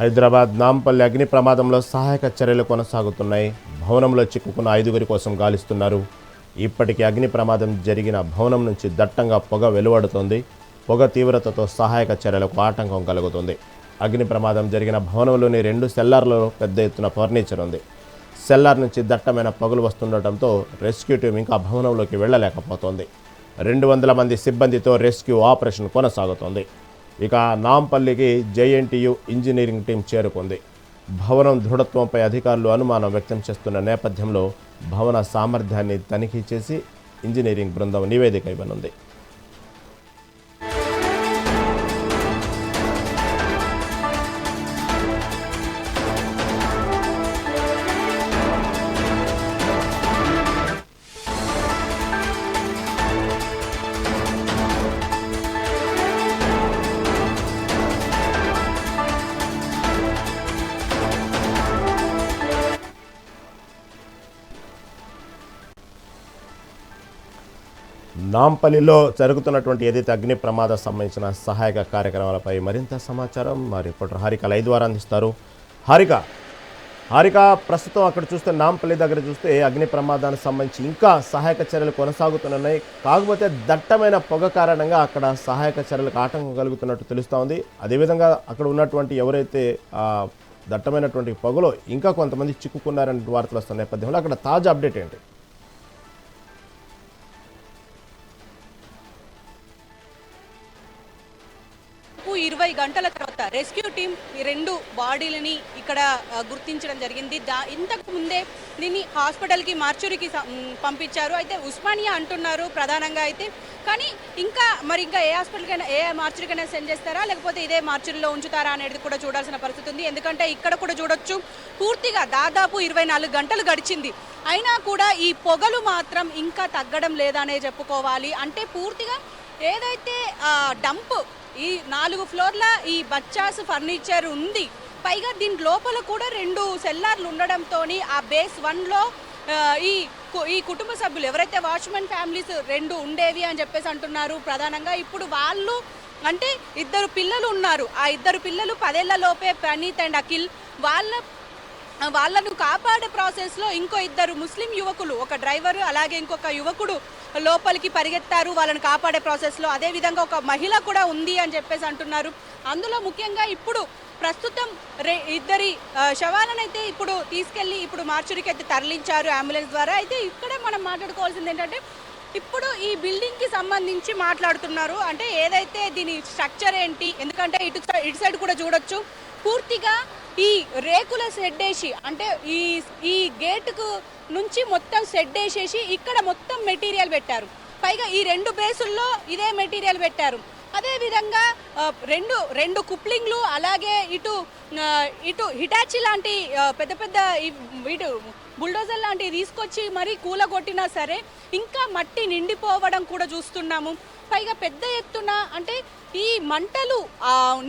హైదరాబాద్ నాంపల్లి అగ్ని ప్రమాదంలో సహాయక చర్యలు కొనసాగుతున్నాయి. భవనంలో చిక్కుకున్న 5గురి కోసం గాలిస్తున్నారు. ఇప్పటికీ అగ్ని ప్రమాదం జరిగిన భవనం నుంచి దట్టంగా పొగ వెలువడుతోంది. పొగ తీవ్రతతో సహాయక చర్యలకు ఆటంకం కలుగుతుంది. అగ్ని ప్రమాదం జరిగిన భవనంలోని 2 సెల్లార్లలో పెద్ద ఎత్తున ఫర్నిచర్ ఉంది. సెల్లార్ నుంచి దట్టమైన పొగలు వస్తుండటంతో రెస్క్యూ టీం ఇంకా భవనంలోకి వెళ్లలేకపోతోంది. 200 మంది సిబ్బందితో రెస్క్యూ ఆపరేషన్ కొనసాగుతోంది. ఇక నాంపల్లికి జేఎన్టీయూ ఇంజనీరింగ్ టీం చేరుకుంది. భవనం దృఢత్వంపై అధికారులు అనుమానం వ్యక్తం చేస్తున్న నేపథ్యంలో భవన సామర్థ్యాన్ని తనిఖీ చేసి ఇంజనీరింగ్ బృందం నివేదిక ఇవ్వనుంది. నాంపల్లిలో జరుగుతున్నటువంటి ఏదైతే అగ్ని ప్రమాద సంబంధించిన సహాయక కార్యక్రమాలపై మరింత సమాచారం మా రిపోర్టర్ హారిక లైవ్ ద్వారా అందిస్తారు. హారిక ప్రస్తుతం అక్కడ చూస్తే నాంపల్లి దగ్గర చూస్తే అగ్ని ప్రమాదానికి సంబంధించి ఇంకా సహాయక చర్యలు కొనసాగుతున్నాయి. కాకపోతే దట్టమైన పొగ కారణంగా అక్కడ సహాయక చర్యలకు ఆటంకం కలుగుతున్నట్టు తెలుస్తూ ఉంది. అదేవిధంగా అక్కడ ఉన్నటువంటి ఎవరైతే దట్టమైనటువంటి పొగలో ఇంకా కొంతమంది చిక్కుకున్నారనే వార్తలు వస్తున్న నేపథ్యంలో అక్కడ తాజా అప్డేట్ ఏంటి? 20 గంటల తర్వాత రెస్క్యూ టీం ఈ 2 బాడీలని ఇక్కడ గుర్తించడం జరిగింది. ఇంతకు ముందే దీన్ని హాస్పిటల్కి మార్చురికి పంపించారు. అయితే ఉస్మానియా అంటున్నారు ప్రధానంగా అయితే, కానీ ఇంకా ఏ హాస్పిటల్కైనా ఏ మార్చురికైనా సెండ్ చేస్తారా లేకపోతే ఇదే మార్చురిలో ఉంచుతారా అనేది కూడా చూడాల్సిన పరిస్థితి ఉంది. ఎందుకంటే ఇక్కడ కూడా చూడొచ్చు పూర్తిగా దాదాపు 24 గంటలు గడిచింది, అయినా కూడా ఈ పొగలు మాత్రం ఇంకా తగ్గడం లేదనే చెప్పుకోవాలి. అంటే పూర్తిగా ఏదైతే డంప్ ఈ 4 ఫ్లోర్ల ఈ బచ్చాస్ ఫర్నిచర్ ఉంది, పైగా దీని లోపల కూడా 2 సెల్లార్లు ఉండడంతో ఆ బేస్ 1లో ఈ కుటుంబ సభ్యులు ఎవరైతే వాచ్మెన్ ఫ్యామిలీస్ 2 ఉండేవి అని చెప్పేసి అంటున్నారు. ప్రధానంగా ఇప్పుడు వాళ్ళు అంటే 2 పిల్లలు ఉన్నారు. ఆ 2 పిల్లలు 10 ఏళ్ల లోపే ప్రణీత్ అండ్ అఖిల్. వాళ్ళను కాపాడే ప్రాసెస్లో ఇంకో 2 ముస్లిం యువకులు, ఒక డ్రైవర్ అలాగే ఇంకొక యువకుడు లోపలికి పరిగెత్తారు వాళ్ళని కాపాడే ప్రాసెస్లో. అదేవిధంగా ఒక మహిళ కూడా ఉంది అని చెప్పేసి అంటున్నారు. అందులో ముఖ్యంగా ఇప్పుడు ప్రస్తుతం 2 శవాలనైతే ఇప్పుడు తీసుకెళ్ళి ఇప్పుడు మార్చురికి అయితే తరలించారు అంబులెన్స్ ద్వారా. అయితే ఇక్కడ మనం మాట్లాడుకోవాల్సింది ఏంటంటే ఇప్పుడు ఈ బిల్డింగ్కి సంబంధించి మాట్లాడుతున్నారు. అంటే ఏదైతే దీని స్ట్రక్చర్ ఏంటి, ఎందుకంటే ఇటు సైడ్ కూడా చూడొచ్చు పూర్తిగా ఈ రేకుల షెడ్ వేసి, అంటే ఈ గేటుకు నుంచి మొత్తం షెడ్ వేసేసి ఇక్కడ మొత్తం మెటీరియల్ పెట్టారు. పైగా ఈ 2 బేసుల్లో ఇదే మెటీరియల్ పెట్టారు. అదేవిధంగా 2 కుప్లింగ్లు, అలాగే ఇటు హిటాచి లాంటి పెద్ద వీటి బుల్డోజర్ లాంటివి తీసుకొచ్చి మరీ కూలగొట్టినా సరే ఇంకా మట్టి నిండిపోవడం కూడా చూస్తున్నాము. పైగా పెద్ద ఎత్తున అంటే ఈ మంటలు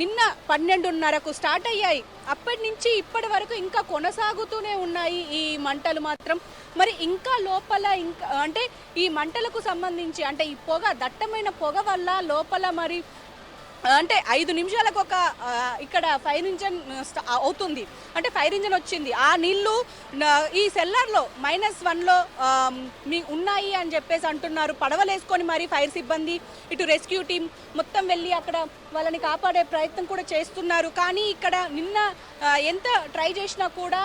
నిన్న 12:30కు స్టార్ట్ అయ్యాయి, అప్పటి నుంచి ఇప్పటి వరకు ఇంకా కొనసాగుతూనే ఉన్నాయి ఈ మంటలు మాత్రం. మరి ఇంకా లోపల ఇంకా అంటే ఈ మంటలకు సంబంధించి అంటే ఈ పొగ, దట్టమైన పొగ వల్ల లోపల మరి అంటే 5 నిమిషాలకు ఒక ఇక్కడ ఫైర్ ఇంజన్ అవుతుంది, అంటే ఫైర్ ఇంజన్ వచ్చింది. ఆ నీళ్లు ఈ సెల్లార్లో -1లో ఉన్నాయి అని చెప్పేసి అంటున్నారు. పడవలేసుకొని మరి ఫైర్ సిబ్బంది ఇటు రెస్క్యూ టీం మొత్తం వెళ్ళి అక్కడ వాళ్ళని కాపాడే ప్రయత్నం కూడా చేస్తున్నారు. కానీ ఇక్కడ నిన్న ఎంత ట్రై చేసినా కూడా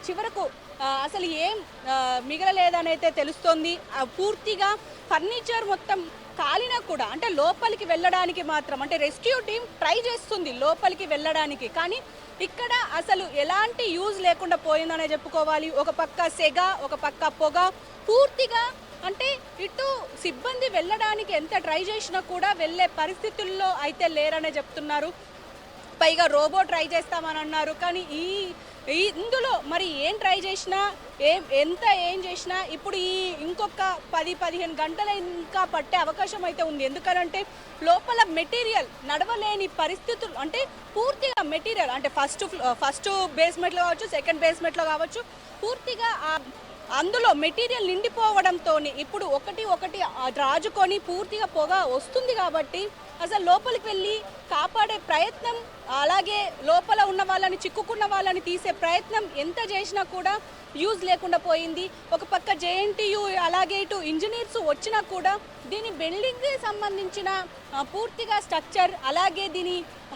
చివరకు అసలు ఏం మిగలలేదనైతే తెలుస్తోంది. పూర్తిగా ఫర్నిచర్ మొత్తం కాలినా కూడా అంటే లోపలికి వెళ్ళడానికి మాత్రం అంటే రెస్క్యూ టీం ట్రై చేస్తుంది లోపలికి వెళ్ళడానికి, కానీ ఇక్కడ అసలు ఎలాంటి యూజ్ లేకుండా పోయిందనే చెప్పుకోవాలి. ఒక పక్క సెగ, ఒక పక్క పొగ, పూర్తిగా అంటే ఇటు సిబ్బంది వెళ్ళడానికి ఎంత ట్రై చేసినా కూడా వెళ్ళే పరిస్థితుల్లో అయితే లేరనే చెప్తున్నారు. పైగా రోబో ట్రై చేస్తామని అన్నారు, కానీ ఇందులో మరి ఏం ట్రై చేసినా ఏం చేసినా ఇప్పుడు ఇంకొక 10-15 గంటలు ఇంకా పట్టే అవకాశం అయితే ఉంది. ఎందుకంటే లోపల మెటీరియల్ నడవలేని పరిస్థితులు, అంటే పూర్తిగా మెటీరియల్ అంటే ఫస్ట్ బేస్మెంట్లో కావచ్చు, సెకండ్ బేస్మెంట్లో కావచ్చు, పూర్తిగా అందులో మెటీరియల్ నిండిపోవడంతో ఇప్పుడు ఒకటి రాజుకొని పూర్తిగా పొగ వస్తుంది. కాబట్టి అసలు లోపలికి వెళ్ళి కాపాడే ప్రయత్నం, అలాగే లోపల ఉన్న వాళ్ళని, చిక్కుకున్న వాళ్ళని తీసే ప్రయత్నం ఎంత చేసినా కూడా యూజ్ లేకుండా పోయింది. ఒక పక్క జేఎన్టీయూ అలాగే ఇటు ఇంజనీర్స్ వచ్చినా కూడా దీని బిల్డింగ్కి సంబంధించిన పూర్తిగా స్ట్రక్చర్ అలాగే దీని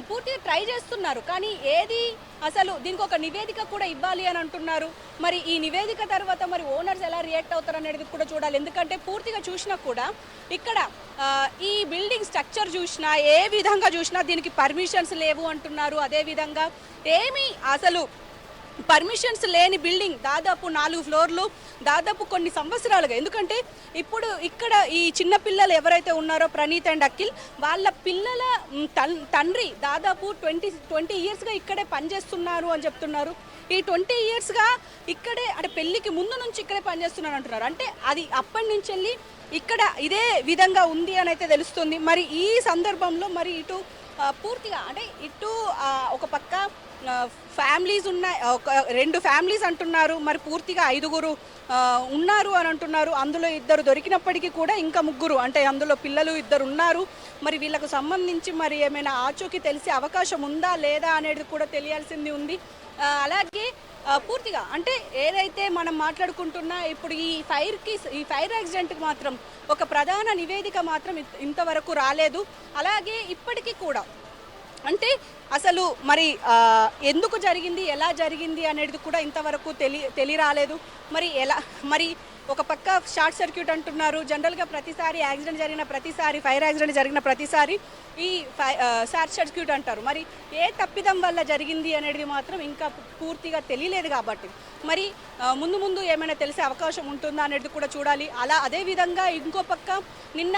పూర్తిగా ట్రై చేస్తున్నారు. కానీ ఏది అసలు దీనికి ఒక నివేదిక కూడా ఇవ్వాలి అని అంటున్నారు. మరి ఈ నివేదిక తర్వాత మరి ఓనర్స్ ఎలా రియాక్ట్ అవుతారు అనేది కూడా చూడాలి. ఎందుకంటే పూర్తిగా చూసినా కూడా ఇక్కడ ఈ బిల్డింగ్ స్ట్రక్చర్ చూసినా, ఏ విధంగా చూసినా దీనికి పర్మిషన్స్ లేవు అంటున్నారు. అదేవిధంగా ఏమీ అసలు పర్మిషన్స్ లేని బిల్డింగ్, దాదాపు 4 ఫ్లోర్లు, దాదాపు కొన్ని సంవత్సరాలుగా. ఎందుకంటే ఇప్పుడు ఇక్కడ ఈ చిన్న పిల్లలు ఎవరైతే ఉన్నారో ప్రణీత్ అండ్ అఖిల్, వాళ్ళ పిల్లల తండ్రి దాదాపు 20 ఇయర్స్గా ఇక్కడే పనిచేస్తున్నారు అని చెప్తున్నారు. ఈ 20 ఇయర్స్గా ఇక్కడే, అంటే పెళ్ళికి ముందు నుంచి ఇక్కడే పనిచేస్తున్నారు అంటున్నారు. అంటే అది అప్పటి నుంచి వెళ్ళి ఇక్కడ ఇదే విధంగా ఉంది అని అయితే తెలుస్తుంది. మరి ఈ సందర్భంలో మరి ఇటు పూర్తిగా అంటే ఇటు ఒక పక్క ఫ్యామిలీస్ ఉన్నాయి, ఒక 2 ఫ్యామిలీస్ అంటున్నారు. మరి పూర్తిగా 5గురు ఉన్నారు అని అంటున్నారు. అందులో 2 దొరికినప్పటికీ కూడా ఇంకా 3, అంటే అందులో పిల్లలు 2 ఉన్నారు. మరి వీళ్ళకు సంబంధించి మరి ఏమైనా ఆచూకీ తెలిసే అవకాశం ఉందా లేదా అనేది కూడా తెలియాల్సింది ఉంది. అలాగే పూర్తిగా అంటే ఏదైతే మనం మాట్లాడుకుంటున్నా ఇప్పుడు ఈ ఫైర్ యాక్సిడెంట్కి మాత్రం ఒక ప్రధాన నివేదిక మాత్రం ఇంతవరకు రాలేదు. అలాగే ఇప్పటికీ కూడా అంటే అసలు మరి ఎందుకు జరిగింది, ఎలా జరిగింది అనేది కూడా ఇంతవరకు తెలియరాలేదు. మరి ఒక పక్క షార్ట్ సర్క్యూట్ అంటున్నారు. జనరల్గా ప్రతిసారి యాక్సిడెంట్ జరిగిన ప్రతిసారి, ఫైర్ యాక్సిడెంట్ జరిగిన ప్రతిసారి ఈ షార్ట్ సర్క్యూట్ అంటారు. మరి ఏ తప్పిదం వల్ల జరిగింది అనేది మాత్రం ఇంకా పూర్తిగా తెలియలేదు. కాబట్టి మరి ముందు ఏమైనా తెలిసే అవకాశం ఉంటుందా అనేది కూడా చూడాలి. అదేవిధంగా ఇంకో పక్క నిన్న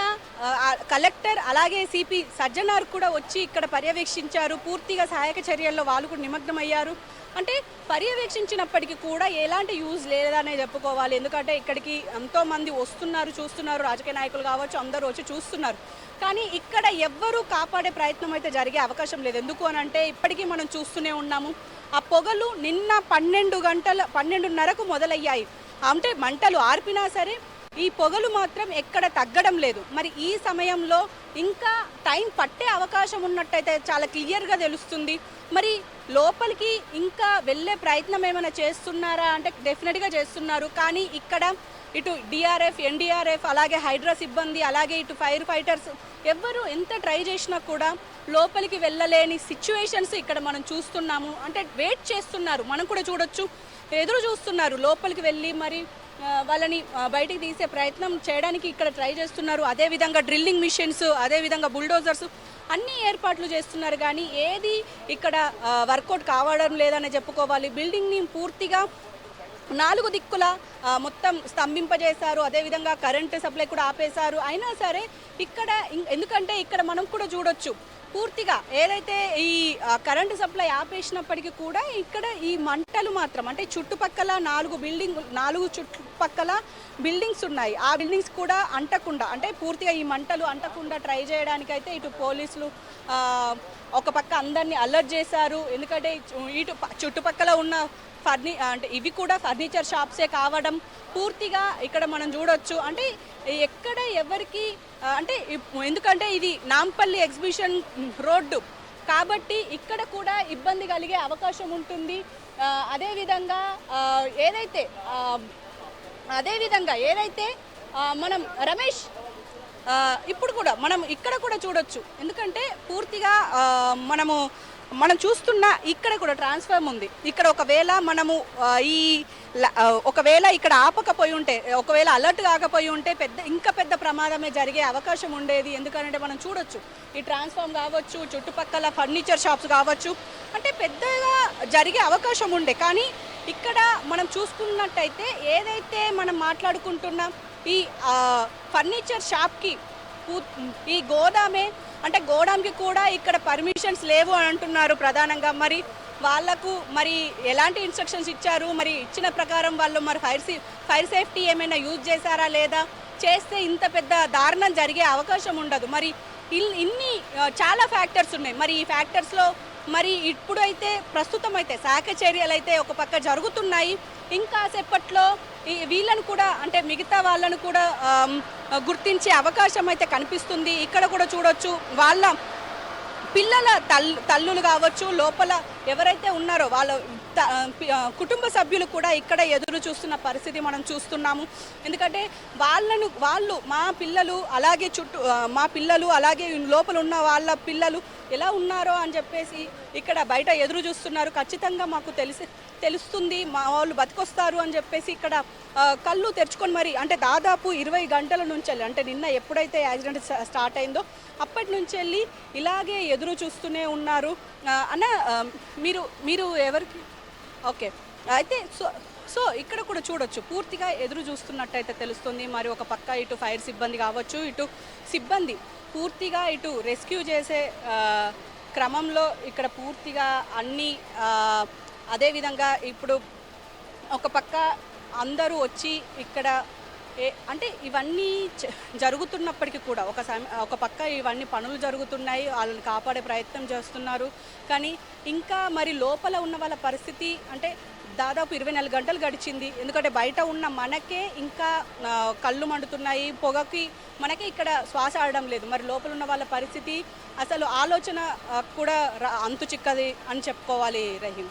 కలెక్టర్ అలాగే సిపి సజ్జనార్ కూడా వచ్చి ఇక్కడ పర్యవేక్షించారు. పూర్తిగా సహాయక చర్యల్లో వాళ్ళు కూడా నిమగ్నమయ్యారు. అంటే పర్యవేక్షించినప్పటికీ కూడా ఎలాంటి యూజ్ లేదనే చెప్పుకోవాలి. ఎందుకంటే ఇక్కడికి ఎంతోమంది వస్తున్నారు, చూస్తున్నారు, రాజకీయ నాయకులు కావచ్చు, అందరూ వచ్చి చూస్తున్నారు. కానీ ఇక్కడ ఎవ్వరూ కాపాడే ప్రయత్నం అయితే జరిగే అవకాశం లేదు. ఎందుకు అని అంటే ఇప్పటికీ మనం చూస్తూనే ఉన్నాము. ఆ పొగలు నిన్న 12:30కు మొదలయ్యాయి. అంటే మంటలు ఆర్పినా సరే ఈ పొగలు మాత్రం ఎక్కడ తగ్గడం లేదు. మరి ఈ సమయంలో ఇంకా టైం పట్టే అవకాశం ఉన్నట్టయితే చాలా క్లియర్గా తెలుస్తుంది. మరి లోపలికి ఇంకా వెళ్ళే ప్రయత్నం ఏమైనా చేస్తున్నారా అంటే డెఫినెట్గా చేస్తున్నారు. కానీ ఇక్కడ ఇటు డిఆర్ఎఫ్, ఎన్డీఆర్ఎఫ్, అలాగే హైడ్రా సిబ్బంది, అలాగే ఇటు ఫైర్ ఫైటర్స్ ఎవ్వరు ఎంత ట్రై చేసినా కూడా లోపలికి వెళ్ళలేని సిచ్యువేషన్స్ ఇక్కడ మనం చూస్తున్నాము. అంటే వెయిట్ చేస్తున్నారు, మనం కూడా చూడొచ్చు, ఎదురు చూస్తున్నారు లోపలికి వెళ్ళి మరి వాళ్ళని బయటికి తీసే ప్రయత్నం చేయడానికి ఇక్కడ ట్రై చేస్తున్నారు. అదేవిధంగా డ్రిల్లింగ్ మిషన్స్, అదేవిధంగా బుల్డోజర్స్ అన్ని ఏర్పాట్లు చేస్తున్నారు. కానీ ఏది ఇక్కడ వర్కౌట్ కావడం లేదనే చెప్పుకోవాలి. బిల్డింగ్ని పూర్తిగా 4 దిక్కుల మొత్తం స్తంభింపజేశారు. అదేవిధంగా కరెంటు సప్లై కూడా ఆపేశారు. అయినా సరే ఇక్కడ ఎందుకంటే ఇక్కడ మనం కూడా చూడొచ్చు, పూర్తిగా ఏదైతే ఈ కరెంటు సప్లై ఆపేసినప్పటికీ కూడా ఇక్కడ ఈ మంటలు మాత్రం అంటే చుట్టుపక్కల 4 చుట్టుపక్కల బిల్డింగ్స్ ఉన్నాయి. ఆ బిల్డింగ్స్ కూడా అంటకుండా, అంటే పూర్తిగా ఈ మంటలు అంటకుండా ట్రై చేయడానికైతే ఇటు పోలీసులు ఒక పక్క అందరినీ అలర్ట్ చేశారు. ఎందుకంటే ఇటు చుట్టుపక్కల ఉన్న అంటే ఇవి కూడా ఫర్నిచర్ షాప్సే కావడం పూర్తిగా ఇక్కడ మనం చూడొచ్చు. అంటే ఎక్కడ ఎవరికి అంటే ఎందుకంటే ఇది నాంపల్లి ఎగ్జిబిషన్ రోడ్డు కాబట్టి ఇక్కడ కూడా ఇబ్బంది కలిగే అవకాశం ఉంటుంది. అదేవిధంగా ఏదైతే మనం రమేష్ ఇప్పుడు కూడా మనం ఇక్కడ కూడా చూడొచ్చు. ఎందుకంటే పూర్తిగా మనం చూస్తున్న ఇక్కడ కూడా ట్రాన్స్ఫార్మర్ ఉంది. ఇక్కడ ఒకవేళ ఇక్కడ ఆపకపోయి ఉంటే, ఒకవేళ అలర్ట్ కాకపోయి ఉంటే ఇంకా పెద్ద ప్రమాదమే జరిగే అవకాశం ఉండేది. ఎందుకంటే మనం చూడొచ్చు ఈ ట్రాన్స్ఫార్మర్ కావచ్చు, చుట్టుపక్కల ఫర్నిచర్ షాప్స్ కావచ్చు, అంటే పెద్దగా జరిగే అవకాశం ఉండే. కానీ ఇక్కడ మనం చూసుకున్నట్టయితే ఏదైతే మనం మాట్లాడుకుంటున్నాం ఈ ఫర్నిచర్ షాప్కి ఈ గోదాంకి కూడా ఇక్కడ పర్మిషన్స్ లేవు అని అంటున్నారు ప్రధానంగా. మరి వాళ్లకు మరి ఎలాంటి ఇన్స్ట్రక్షన్స్ ఇచ్చారు, మరి ఇచ్చిన ప్రకారం వాళ్ళు మరి ఫైర్ సేఫ్టీ ఏమైనా యూజ్ చేశారా లేదా, చేస్తే ఇంత పెద్ద దారుణం జరిగే అవకాశం ఉండదు. మరి ఇన్ని చాలా ఫ్యాక్టర్స్ ఉన్నాయి. మరి ఈ ఫ్యాక్టర్స్లో మరి ఇప్పుడైతే ప్రస్తుతం అయితే శాఖ చర్యలు అయితే ఒక పక్క జరుగుతున్నాయి. ఇంకా సేపట్లో వీళ్ళను కూడా అంటే మిగతా వాళ్ళను కూడా గుర్తించే అవకాశం అయితే కనిపిస్తుంది. ఇక్కడ కూడా చూడొచ్చు వాళ్ళ పిల్లల తల్లులు కావచ్చు, లోపల ఎవరైతే ఉన్నారో వాళ్ళ కుటుంబ సభ్యులు కూడా ఇక్కడ ఎదురు చూస్తున్న పరిస్థితి మనం చూస్తున్నాము. ఎందుకంటే వాళ్ళు మా పిల్లలు అలాగే మా పిల్లలు అలాగే లోపల ఉన్న వాళ్ళ పిల్లలు ఎలా ఉన్నారో అని చెప్పేసి ఇక్కడ బయట ఎదురు చూస్తున్నారు. ఖచ్చితంగా మాకు తెలుస్తుంది మా వాళ్ళు బతికొస్తారు అని చెప్పేసి ఇక్కడ కళ్ళు తెరుచుకొని మరి అంటే దాదాపు 20 గంటల నుంచి వెళ్ళి అంటే నిన్న ఎప్పుడైతే యాక్సిడెంట్ స్టార్ట్ అయిందో అప్పటి నుంచి వెళ్ళి ఇలాగే ఎదురు చూస్తూనే ఉన్నారు. అన్న మీరు ఎవరికి ఓకే అయితే సో ఇక్కడ కూడా చూడొచ్చు పూర్తిగా ఎదురు చూస్తున్నట్టయితే తెలుస్తుంది. మరి ఒక పక్క ఇటు ఫైర్ సిబ్బంది కావచ్చు, ఇటు సిబ్బంది పూర్తిగా ఇటు రెస్క్యూ చేసే క్రమంలో ఇక్కడ పూర్తిగా అన్నీ అదేవిధంగా ఇప్పుడు ఒక పక్క అందరూ వచ్చి ఇక్కడ అంటే ఇవన్నీ జరుగుతున్నప్పటికీ కూడా ఒక పక్క ఇవన్నీ పనులు జరుగుతున్నాయి, వాళ్ళని కాపాడే ప్రయత్నం చేస్తున్నారు. కానీ ఇంకా మరి లోపల ఉన్న వాళ్ళ పరిస్థితి అంటే దాదాపు 24 గంటలు గడిచింది. ఎందుకంటే బయట ఉన్న మనకే ఇంకా కళ్ళు మండుతున్నాయి, పొగకి మనకే ఇక్కడ శ్వాస ఆడడం లేదు. మరి లోపల ఉన్న వాళ్ళ పరిస్థితి అసలు ఆలోచన కూడా అంతు చిక్కది అని చెప్పుకోవాలి రహీం.